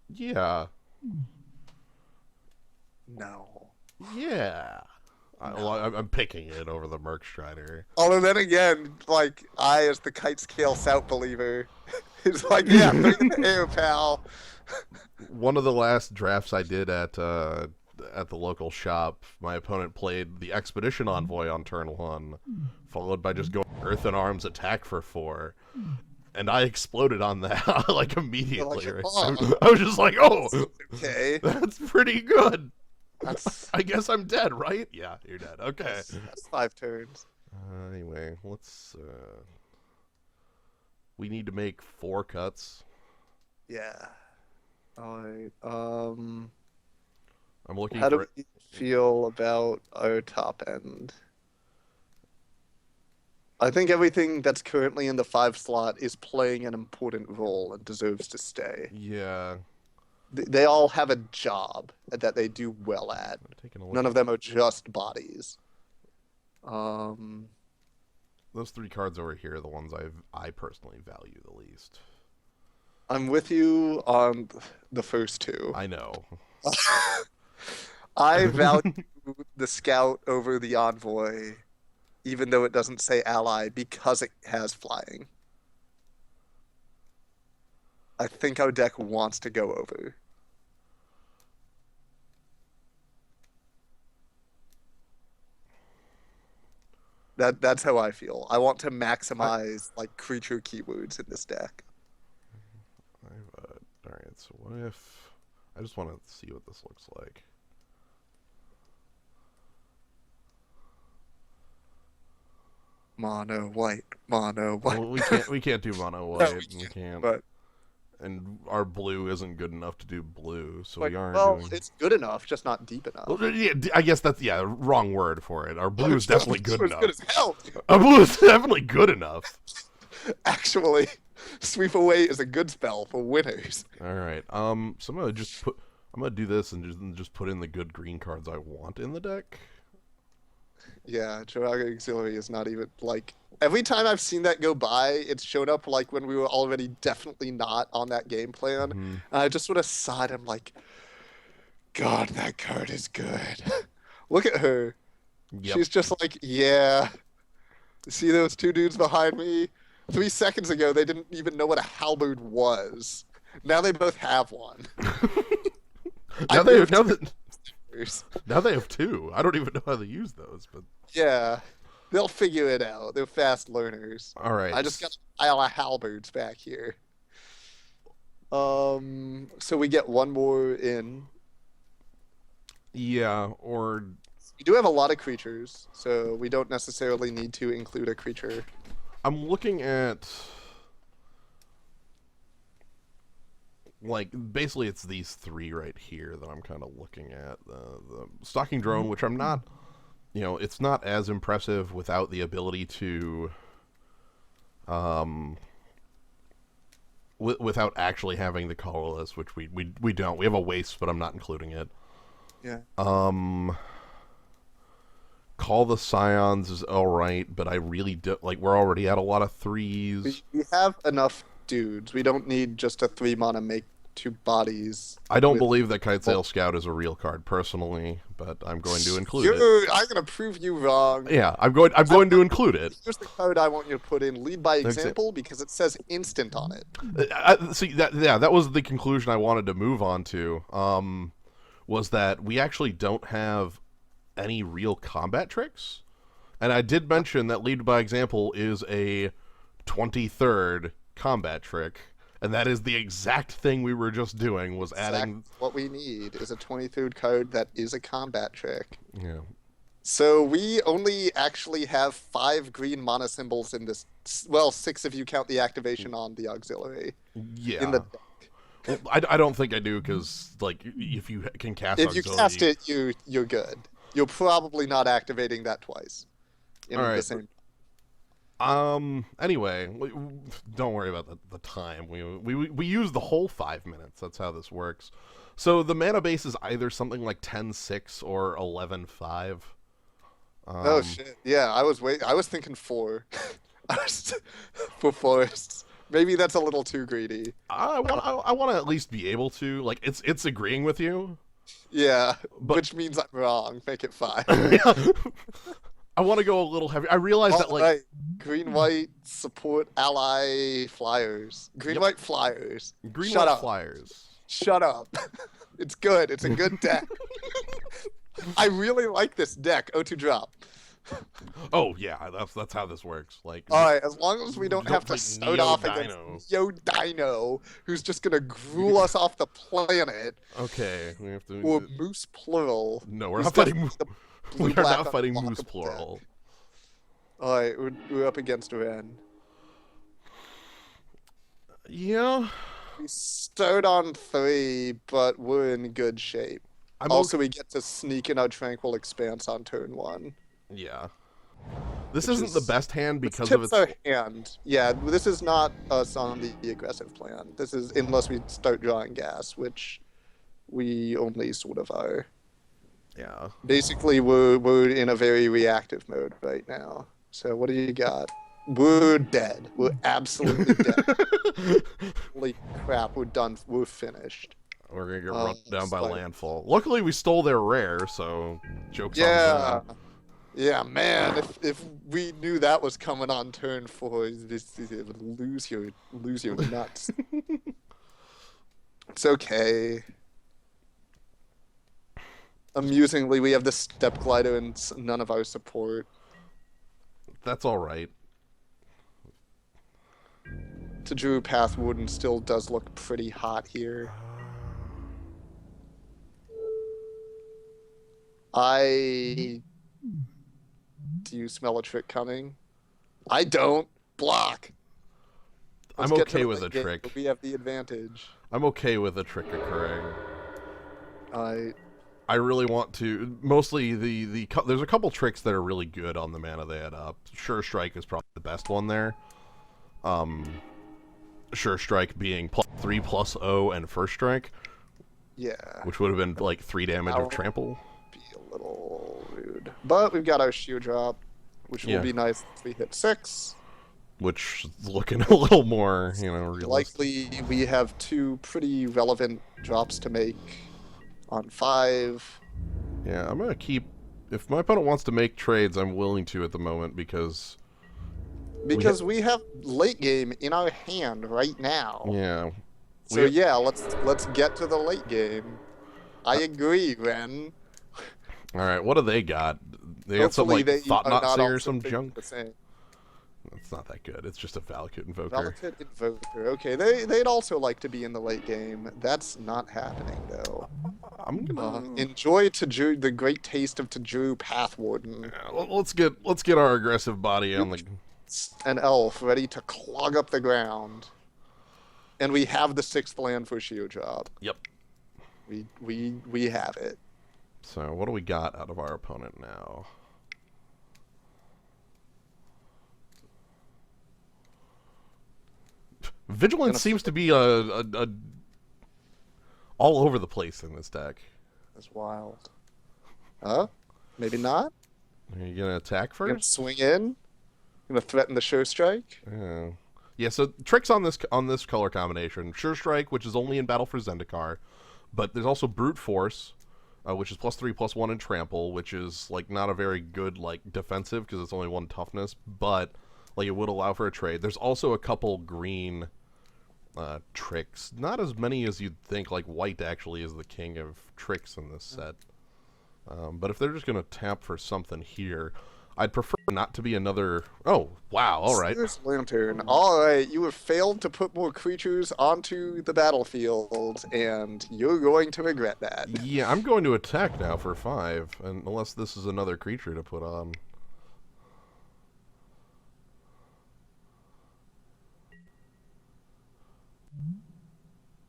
Yeah. No. Yeah. No. I'm picking it over the Merc Strider. Although then again, like, I, as the Kite Scale South believer, is like, yeah, bring it in the air, pal. One of the last drafts I did at the local shop, my opponent played the Expedition Envoy on turn 1, followed by just going Earth and Arms attack for 4. And I exploded on that, like, immediately. Like, right? oh. I was just like, oh, okay. That's pretty good. That's... I guess I'm dead, right? Yeah, you're dead. Okay. That's 5 turns. Anyway, let's... we need to make 4 cuts. Yeah. Alright, I'm looking how for... do we feel about our top end? I think everything that's currently in the 5 slot is playing an important role and deserves to stay. Yeah. They all have a job that they do well at. None of them are just bodies. Those 3 cards over here are the ones I personally value the least. I'm with you on the first 2. I know. I value the Scout over the Envoy, even though it doesn't say ally, because it has flying. I think our deck wants to go over. That's how I feel. I want to maximize like creature keywords in this deck. Alright, so what if... I just want to see what this looks like. Mono white, mono white. Well, we can't do mono white. No, we can't. But and our blue isn't good enough to do blue, so we aren't doing... it's good enough, just not deep enough. Well, yeah, I guess that's, wrong word for it. Our blue is definitely good enough. Good as hell. Our blue is definitely good enough. Actually, Sweep Away is a good spell for winners. Alright, so I'm gonna do this and just put in the good green cards I want in the deck. Yeah, Joraga Auxiliary is not even, like... Every time I've seen that go by, it's showed up, like, when we were already definitely not on that game plan. Mm-hmm. And I just sort of sighed. I'm like, God, that card is good. Look at her. Yep. She's just like, yeah. See those 2 dudes behind me? 3 seconds ago, they didn't even know what a halberd was. Now they both have one. now they have 2. I don't even know how to use those, but yeah, they'll figure it out. They're fast learners. All right. I just got a pile of halberds back here. So we get 1 more in. Yeah, or we do have a lot of creatures, so we don't necessarily need to include a creature. I'm looking at, like, basically it's these 3 right here that I'm kind of looking at. The Stalking Drone, which I'm not, it's not as impressive without the ability to, without actually having the colorless, which we don't. We have a waste, but I'm not including it. Yeah. Call the Scions is alright, but I really do, like, we're already at a lot of 3s. We have enough dudes. We don't need just a 3-mana make 2 bodies. I don't believe that Kitesail Scout is a real card, personally, but I'm going to include it. I'm going to prove you wrong. Yeah, I'm going to include it. Here's the card I want you to put in. Lead by example, because it says instant on it. See, that was the conclusion I wanted to move on to, was that we actually don't have any real combat tricks. And I did mention that Lead by Example is a 23rd combat trick, and that is the exact thing we were just doing, was adding... What we need is a 23rd card that is a combat trick. Yeah. So we only actually have 5 green mana symbols in this... Well, 6 if you count the activation on the auxiliary. Yeah. In the deck. Well, I don't think I do, because, like, if you can cast If auxiliary... you cast it, you're good. You're probably not activating that twice. In the same... Anyway, don't worry about the time. We use the whole 5 minutes. That's how this works. So the mana base is either something like 10-6 or 11-5. Oh shit! Yeah, I was thinking 4. For forests. Maybe that's a little too greedy. I want to at least be able to, like, it's agreeing with you. Yeah, but... which means I'm wrong. Make it 5. I want to go a little heavy. I realize that, like... Right. Green-white support ally flyers. Green-white flyers. Green-white flyers. Shut up. It's good. It's a good deck. I really like this deck. 0-2 drop. Oh, yeah. That's how this works. Like, alright, as long as we don't have to start off against Yo Dino, who's just gonna gruel us off the planet. Okay. We have to... Or Moose Plural. No, we're not fighting... We are not fighting Moose Plural. Alright, we're up against Ren. Yeah. We start on 3, but we're in good shape. We get to sneak in our Tranquil Expanse on turn 1. Yeah. This isn't the best hand because of its... our hand. Yeah, this is not us on the aggressive plan. This is unless we start drawing gas, which we only sort of are. Yeah. Basically, we're in a very reactive mode right now. So what do you got? We're dead. We're absolutely dead. Holy crap, we're done. We're finished. We're gonna get run down by landfall. Luckily, we stole their rare, so joke's on them. Yeah, man. If we knew that was coming on turn 4, it would lose your nuts. It's okay. Amusingly, we have the Step Glider and none of our support. That's all right. Tajuru Path Warden still does look pretty hot here. Do you smell a trick coming? I don't. Block. I'm okay with a trick. We have the advantage. I'm okay with a trick occurring. I really want to. Mostly there's a couple tricks that are really good on the mana they add up. Sure Strike is probably the best one there. Sure Strike being +3/+0 and First Strike. Yeah. Which would have been like 3 damage of trample. Be a little rude. But we've got our shield drop, which will be nice if we hit 6. Which is looking a little more, realistic. Likely we have 2 pretty relevant drops to make on 5. Yeah, I'm gonna keep. If my opponent wants to make trades, I'm willing to at the moment because we have late game in our hand right now. Yeah. So let's get to the late game. I agree, Ren. All right, what do they got? They got some like Thought Knot Seer or some junk. It's not that good. It's just a Valakut Invoker. Valakut Invoker. Okay, they'd also like to be in the late game. That's not happening though. I'm gonna enjoy the great taste of Tajuru Path Warden. Yeah, let's get our aggressive body on the. An elf ready to clog up the ground, and we have the 6th land for shield drop. Yep. We have it. So what do we got out of our opponent now? Vigilance seems to be a all over the place in this deck. That's wild. Huh? Maybe not? Are you gonna attack first? Gonna swing in? Gonna threaten the Sure Strike? Yeah. Yeah, so tricks on this color combination. Sure Strike, which is only in battle for Zendikar, but there's also Brute Force, which is +3/+1 in Trample, which is like not a very good like defensive because it's only 1 toughness, but like it would allow for a trade. There's also a couple green tricks. Not as many as you'd think. Like white actually is the king of tricks in this set. But if they're just gonna tap for something here, I'd prefer not to be another. Oh wow! All right. Seer's Lantern. All right, you have failed to put more creatures onto the battlefield, and you're going to regret that. Yeah, I'm going to attack now for 5, and unless this is another creature to put on.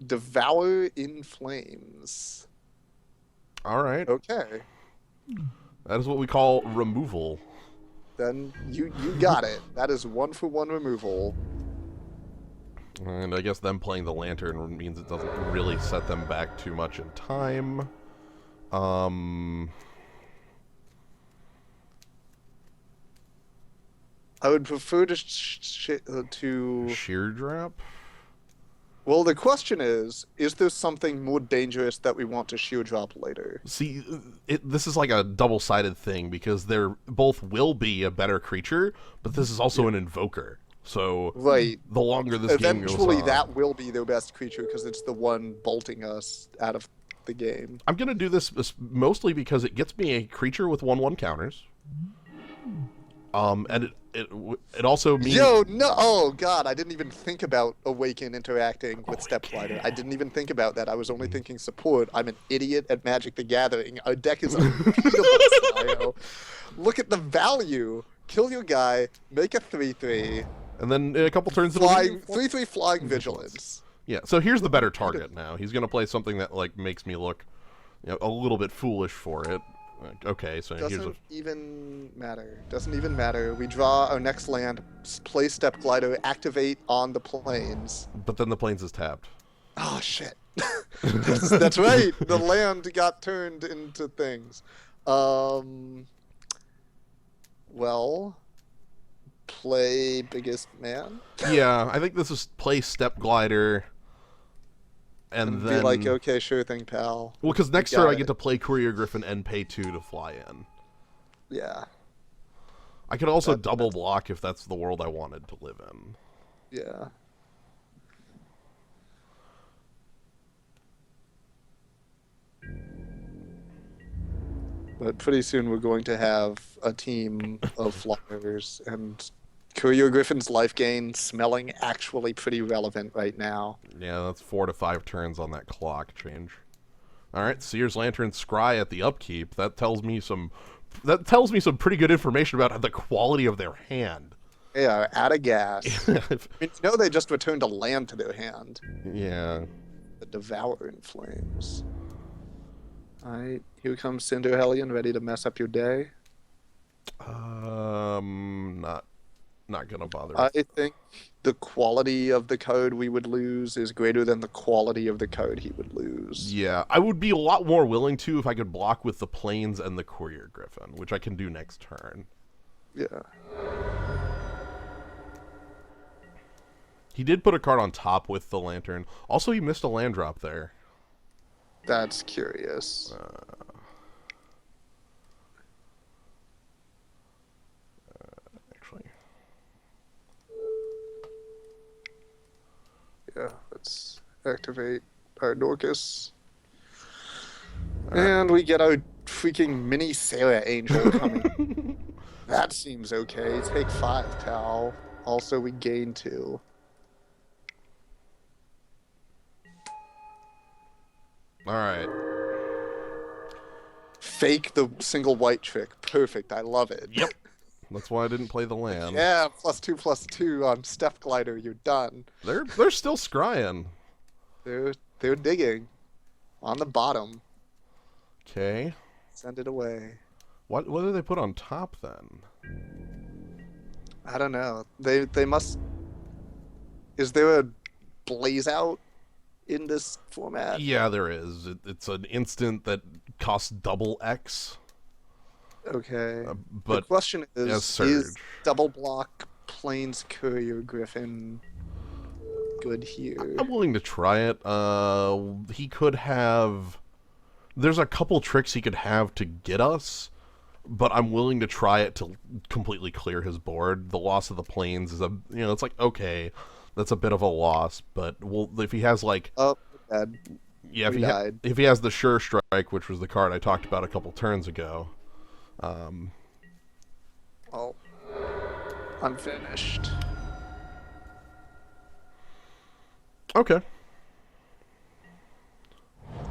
Devour in Flames. All right. Okay. That is what we call removal. Then you got it. That is 1-for-1 removal. And I guess them playing the Lantern means it doesn't really set them back too much in time. I would prefer to Sheer Drop? Well, the question is there something more dangerous that we want to shield drop later? See, this is like a double-sided thing, because they're both will be a better creature, but this is also an invoker. So the longer this game goes on... Eventually that will be their best creature, because it's the one bolting us out of the game. I'm going to do this mostly because it gets me a creature with 1/1 counters. And it also means... Yo, no! Oh, God, I didn't even think about Awaken interacting with Step Glider. I didn't even think about that. I was only thinking support. I'm an idiot at Magic the Gathering. Our deck is unbeatable, Sayo. Look at the value. Kill your guy, make a 3/3. And then in a couple turns... 3/3 Flying Vigilance. Yeah, so here's the better target now. He's going to play something that like makes me look a little bit foolish for it. Okay, so doesn't even matter. Doesn't even matter. We draw our next land, play Step Glider, activate on the plains. But then the plains is tapped. Oh shit! That's right. The land got turned into things. Um, well, play biggest man Yeah, I think this is play Step Glider, and and be like, then okay, sure thing, pal. well, because We next turn got I get it. to play Courier Griffin and pay 2 to fly in. Yeah, I could also double that's block if that's the world I wanted to live in. yeah. But pretty soon we're going to have a team of flyers, and Courier Griffin's life gain smelling actually pretty relevant right now. Yeah, that's 4 to 5 turns on that clock change. All right, Seer's Lantern Scry at the upkeep. That tells me some pretty good information about the quality of their hand. They are out of gas. I mean, you know they just returned a land to their hand. Yeah. The Devourer in Flames. Alright, here comes Cinder Hellion, ready to mess up your day. Not gonna bother. I think the quality of the code we would lose is greater than the quality of the code he would lose. Yeah, I would be a lot more willing to if I could block with the Plains and the Courier Griffin, which I can do next turn. Yeah. He did put a card on top with the Lantern. Also, he missed a land drop there. That's curious. Actually. Yeah, let's activate our Dorcas. And we get our freaking mini Sarah Angel coming. That seems okay. Take 5, Tal. Also, we gain 2. Alright. Fake the single white trick. Perfect. I love it. Yep. That's why I didn't play the land. Yeah, +2/+2 on Step Glider. You're done. They're still scrying. They're digging on the bottom. Okay. Send it away. What did they put on top then? I don't know. They must. Is there a blaze out in this format? Yeah, there is. It's an instant that costs double X. Okay. But the question is Surge. double block Plains Courier Griffin good here? I'm willing to try it. He could have. There's a couple tricks he could have to get us, but I'm willing to try it to completely clear his board. The loss of the Plains is it's like, okay, that's a bit of a loss, but if he has like, oh, bad. Yeah, if he has the Sure Strike, which was the card I talked about a couple turns ago. Well, I'm finished. Okay.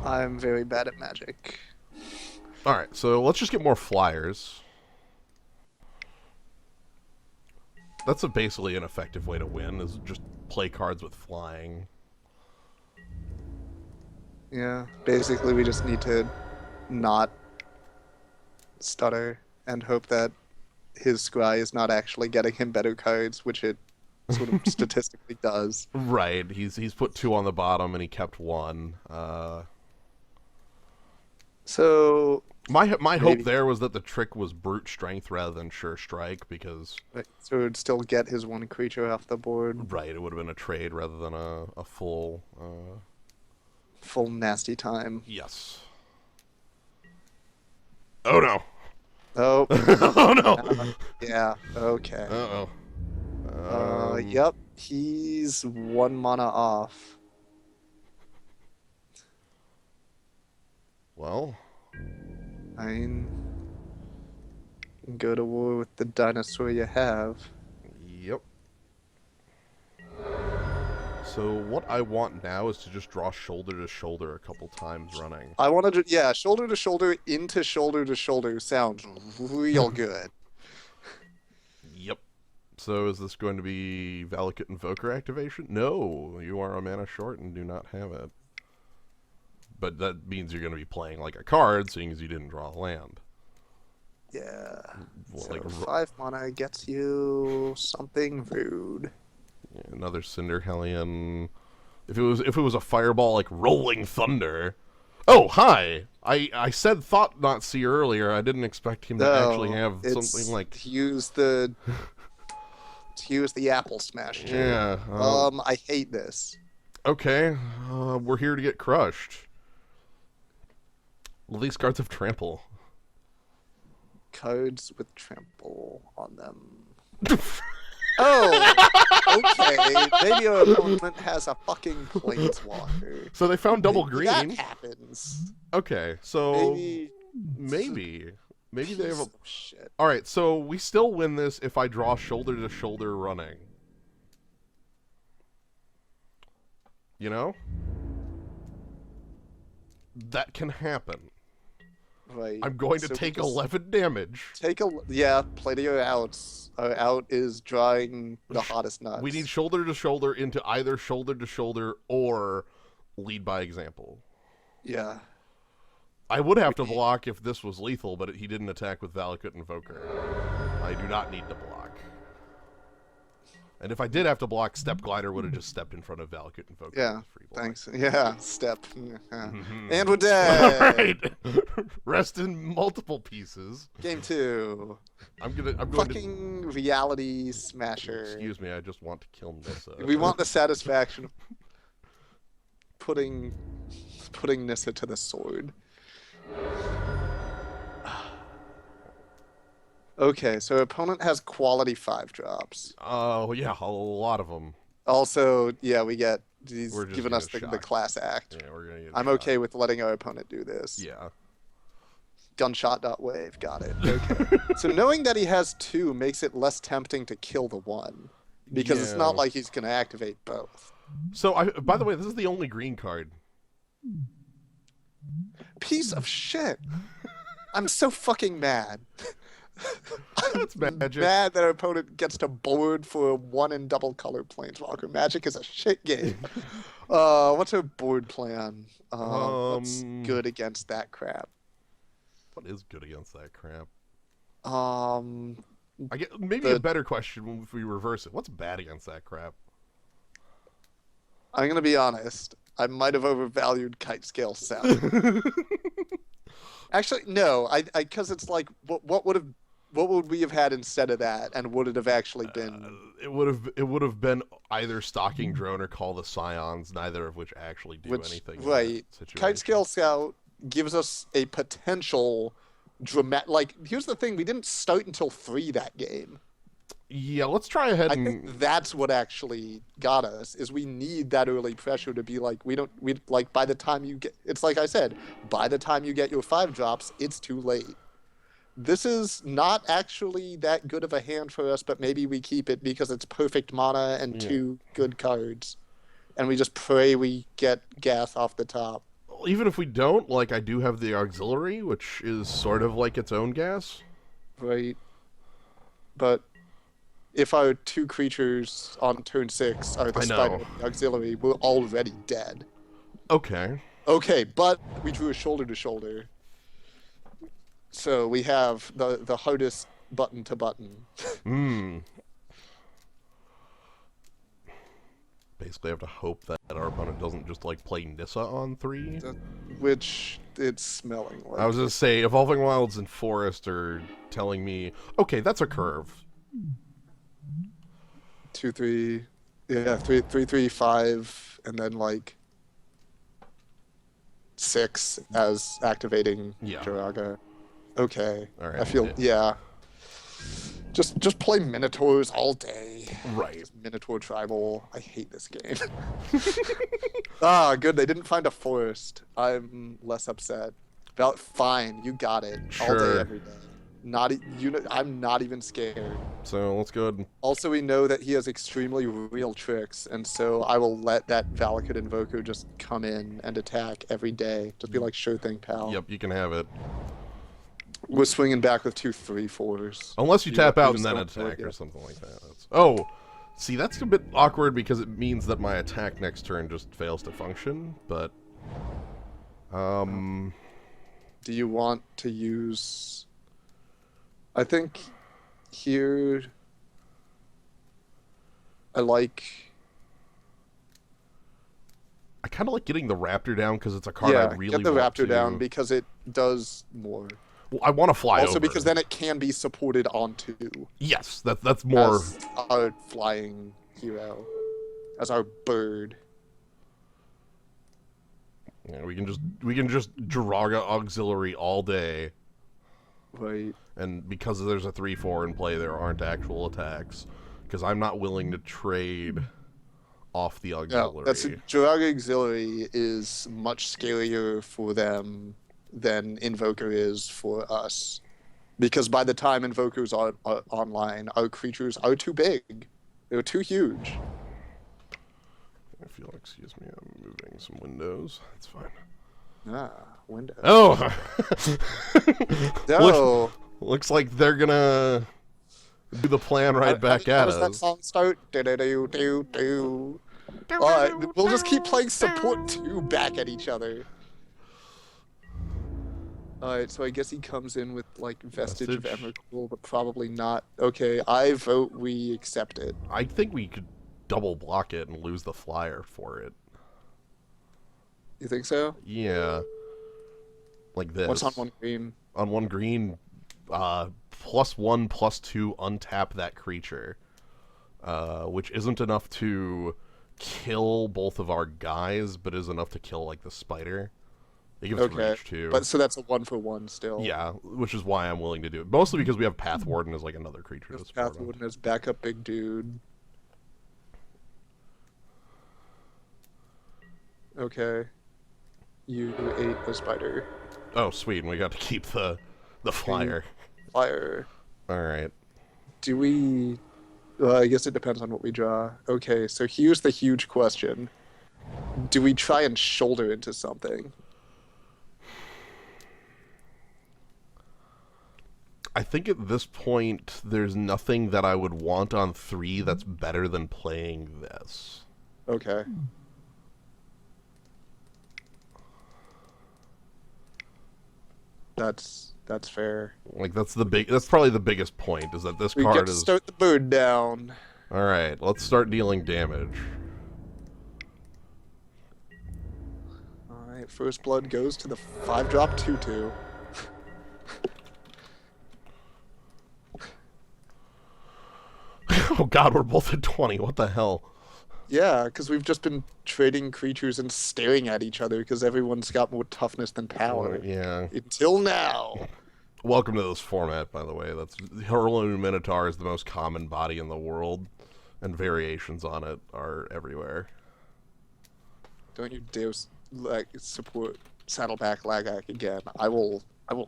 I'm very bad at Magic. Alright, so let's just get more flyers. That's basically an effective way to win, is just play cards with flying. Yeah, basically we just need to not stutter and hope that his scry is not actually getting him better cards, which it sort of statistically does. Right, he's put 2 on the bottom and he kept 1. So my hope there was that the trick was brute strength rather than Sure Strike, because so it would still get his 1 creature off the board. Right, it would have been a trade rather than a full full nasty time. Yes. Oh no. Oh. Oh no. Yeah. Okay. Uh-oh. Yep. He's 1 mana off. Well, I mean, go to war with the dinosaur you have. yep. So what I want now is to just draw shoulder to shoulder a couple times running. I wanted to, yeah, shoulder to shoulder into shoulder to shoulder sounds real good. Yep. So is this going to be Valakut Invoker activation? No, you are a mana short and do not have it. But that means you're going to be playing like a card, seeing as you didn't draw a land. Yeah. Well, So like 5 mana gets you something rude. another Cinder Hellion. If it was a fireball like rolling thunder. Oh, hi. I said thought not see earlier. I didn't expect him to actually have something like to use the apple smash. Yeah. I hate this. Okay. We're here to get crushed. Well, these cards have trample. Cards with trample on them. Oh, okay. Maybe our opponent has a fucking planeswalker. So they found double green. That happens. Okay, so maybe they have a shit. All right, so we still win this if I draw shoulder to shoulder running. You know? That can happen. Right. I'm going to take 11 damage. Play to your outs. Our out is drawing the hottest nuts. We need shoulder to shoulder into either shoulder to shoulder or lead by example. Yeah. I would have to block if this was lethal, but he didn't attack with Valakut Invoker. I do not need to block. And if I did have to block, Step Glider would have just stepped in front of Valakut Invoker. Yeah, thanks. Yeah, step. And we're dead! Alright! Rest in multiple pieces. Game 2. I'm going Fucking reality smasher. Excuse me, I just want to kill Nissa. We want the satisfaction of putting Nissa to the sword. Okay, so opponent has quality 5 drops. Oh, yeah, a lot of them. Also, yeah, he's giving us the class act. Yeah, we're gonna get I'm okay with letting our opponent do this. Yeah. Gunshot.wave, got it. Okay. So knowing that he has 2 makes it less tempting to kill the 1. Because it's not like he's going to activate both. So, by the way, this is the only green card. Piece of shit. I'm so fucking mad. That's magic. Mad that our opponent gets to board for a 1 in double color planeswalker. Magic is a shit game. What's our board plan? What's good against that crap? What is good against that crap? I get a better question if we reverse it. What's bad against that crap? I'm gonna be honest. I might have overvalued Kite Scale Sound. Actually, no. Because it's like, what would we have had instead of that, and would it have actually been? It would have been either Stalking Drone or Call the Scions, neither of which actually do anything. Right. Kite Scale Scout gives us a potential dramatic. Like, here's the thing: we didn't start until 3 that game. Yeah, let's try ahead. I think that's what actually got us. Is we need that early pressure to be like, we like by the time you get. It's like I said, by the time you get your 5 drops, it's too late. This is not actually that good of a hand for us, but maybe we keep it because it's perfect mana and 2 good cards. And we just pray we get gas off the top. Even if we don't, like, I do have the auxiliary, which is sort of like its own gas. Right. But if our 2 creatures on turn 6 are the spider and the auxiliary, we're already dead. Okay. Okay, but we drew a shoulder to shoulder. So we have the hardest button to button. Basically, I have to hope that our opponent doesn't just like play Nissa on 3. Which it's smelling like. I was gonna say, Evolving Wilds and Forest are telling me, okay, that's a curve. 2/3, yeah, 3/3/5, and then like 6 as activating Jiraga. Okay. All right. I feel Just play Minotaurs all day. Right. Just Minotaur Tribal. I hate this game. Good. They didn't find a forest. I'm less upset. Fine. You got it. Sure. All day, every day. I'm not even scared. So let's go ahead. Also, we know that he has extremely real tricks, and so I will let that Valakut Invoker just come in and attack every day. Just be like, sure thing, pal. Yep, you can have it. We're swinging back with 2 3/4s. Unless you tap out and then attack or something like that. See, that's a bit awkward because it means that my attack next turn just fails to function, but... Do you want to use... I think here... I kind of like getting the Raptor down because it's a card I really get the want Raptor to... down because it does more. Well, I want to fly also over. Because then it can be supported onto. Yes, that's more... As our flying hero. As our bird. Yeah, we can just Jiraga Auxiliary all day. Right. And because there's a 3/4 in play, there aren't actual attacks. Because I'm not willing to trade off the auxiliary. Jiraga Auxiliary is much scarier for them than Invoker is for us. Because by the time Invokers are online, our creatures are too big. They're too huge. Excuse me, I'm moving some windows. That's fine. Windows. Oh! No! Looks like they're gonna do the plan right back at us. How does that song start? Do-do-do-do-do. Alright, we'll just keep playing support 2 back at each other. Alright, so I guess he comes in with, like, Vestige of Emrakul, but probably not. Okay, I vote we accept it. I think we could double block it and lose the flyer for it. You think so? Yeah. Like this. What's on 1 green? On 1 green, +1/+2 untap that creature. Which isn't enough to kill both of our guys, but is enough to kill, like, the spider. It gives reach, too. But so that's a 1-for-1 still. Yeah, which is why I'm willing to do it. Mostly because we have Path Warden as, like, another creature to support. Path Warden as backup big dude. Okay. You ate a spider. Oh, sweet, and we got to keep the flyer. Flyer. Alright. Do we... Well, I guess it depends on what we draw. Okay, so here's the huge question. Do we try and shoulder into something? I think at this point, there's nothing that I would want on 3 that's better than playing this. Okay. That's fair. Like, that's probably the biggest point, is that this card is... We get to start the bird down. Alright, let's start dealing damage. Alright, first blood goes to the 5-drop 2/2. Oh god, we're both at 20, what the hell? Yeah, because we've just been trading creatures and staring at each other because everyone's got more toughness than power. Yeah. Until now. Welcome to this format, by the way. That's Hurloon Minotaur is the most common body in the world, and variations on it are everywhere. Don't you dare support Saddleback Lagak again. I will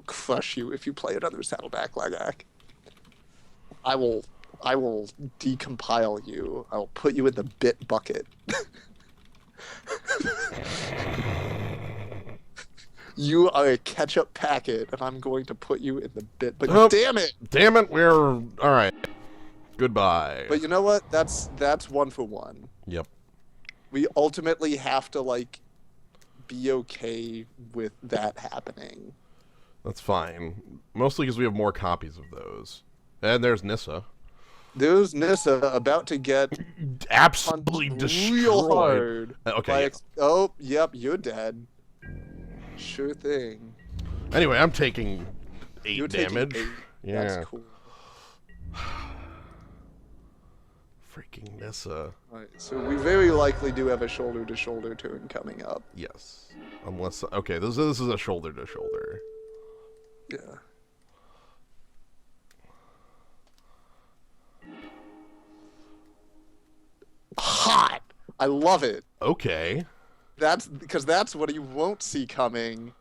crush you if you play another Saddleback Lagak. I will decompile you. I will put you in the bit bucket. You are a ketchup packet, and I'm going to put you in the bit. But damn it! Damn it! We're all right. Goodbye. But you know what? That's 1-for-1. Yep. We ultimately have to like be okay with that happening. That's fine. Mostly because we have more copies of those. And there's Nissa. There's Nissa about to get absolutely destroyed. Real hard. Okay. Oh, yep, you're dead. Sure thing. Anyway, I'm taking 8 You're damage. Taking 8. Yeah. That's cool. Freaking Nissa. Alright, so we very likely do have a shoulder-to-shoulder turn coming up. Yes. Unless... Okay, this is a shoulder-to-shoulder. Yeah. Hot! I love it. Okay. That's because that's what you won't see coming.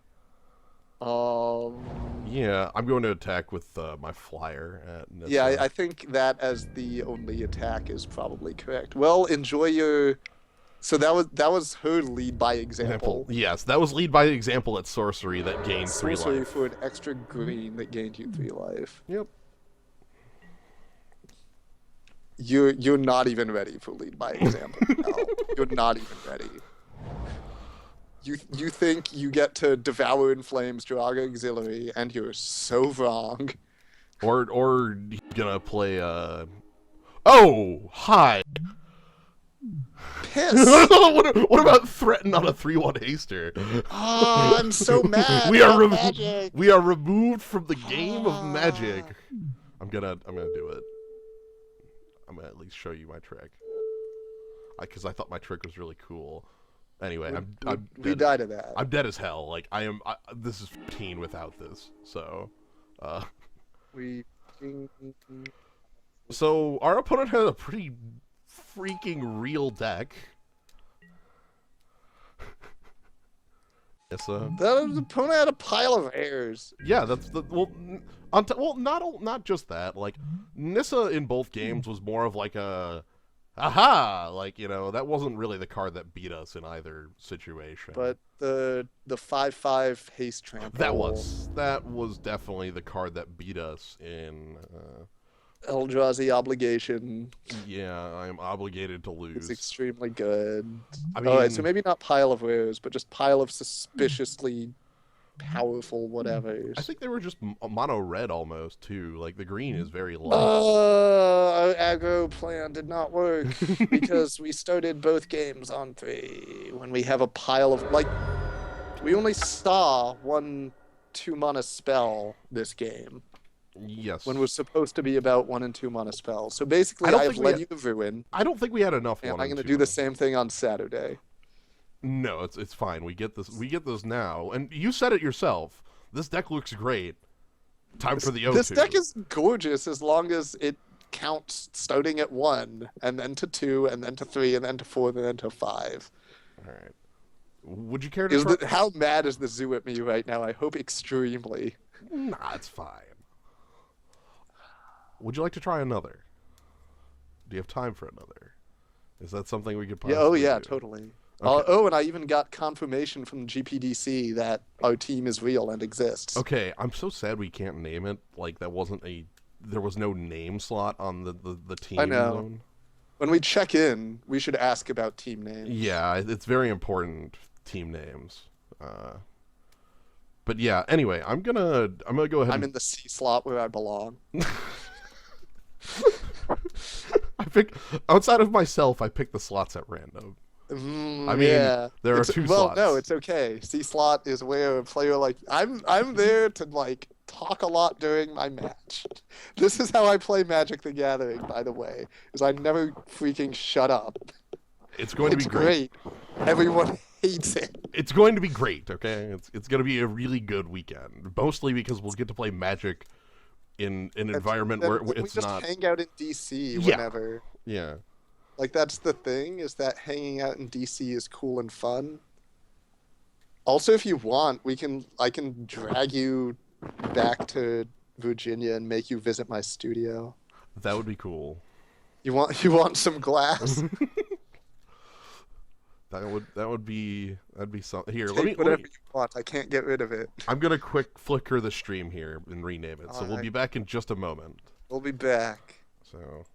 Yeah, I'm going to attack with my flyer at Nissa. Yeah, I think that as the only attack is probably correct. Well, enjoy your... So that was her lead by example. Yes, that was lead by example at sorcery that gained 3 life. Sorcery for an extra green that gained you 3 life. Yep. You're not even ready for lead by example. No, you're not even ready. You think you get to Devour in Flames, Jiraga Auxiliary, and you're so wrong. Or you're gonna play Oh! Hi! Piss. What about threaten on a 3/1 haster? Oh, I'm so mad. Magic. We are removed from the game of Magic. I'm gonna do it. I'm gonna at least show you my trick. Because I thought my trick was really cool. Anyway, we died of that. I'm dead as hell. Like this is 15 without this. So, So our opponent had a pretty freaking real deck. That opponent had a pile of errors. Yeah, that's the not just that. Like Nissa in both games was more of like a aha, like, you know, that wasn't really the card that beat us in either situation. But the 5/5 haste trample. That was definitely the card that beat us in Eldrazi Obligation. Yeah, I'm obligated to lose. It's extremely good. I mean, alright, so maybe not pile of woes, but just pile of suspiciously powerful whatevers. I think they were just mono red almost too. Like the green is very light. Our aggro plan did not work because we started both games on 3 when we have a pile of we only saw 1 2-mana spell this game. Yes. When we're supposed to be about 1 and 2 mana spells. So basically, I've led you to ruin. I don't think we had enough. And I'm going to do the same thing on Saturday. No, it's fine. We get this. We get this now. And you said it yourself. This deck looks great. Time for the O2. This deck is gorgeous as long as it counts starting at 1, and then to 2, and then to 3, and then to 4, and then to 5. All right. Would you care to try? How mad is the zoo at me right now? I hope extremely. Nah, it's fine. Would you like to try another? Do you have time for another? Is that something we could possibly do? Totally. Okay. And I even got confirmation from GPDC that our team is real and exists. Okay, I'm so sad we can't name it. Like, there was no name slot on the team I know. zone. When we check in, we should ask about team names. Yeah, it's very important, team names. But yeah, anyway, I'm gonna go ahead. I'm in the C slot where I belong. I pick outside of myself. I pick the slots at random. I mean, yeah. there are 2 slots. Well, no, it's okay. C slot is where a player I'm there to talk a lot during my match. This is how I play Magic the Gathering, by the way, is I never freaking shut up. It's going to be great. Everyone hates it. It's going to be great. Okay, it's going to be a really good weekend. Mostly because we'll get to play Magic in an environment where it's not. We just hang out in DC whenever. Yeah. Like, that's the thing, is that hanging out in DC is cool and fun. Also, if you want, I can drag you back to Virginia and make you visit my studio. That would be cool. You want some glass? That'd be something. Here, Take whatever you want. I can't get rid of it. I'm gonna quick flicker the stream here and rename it. So All we'll right. be back in just a moment. We'll be back. So.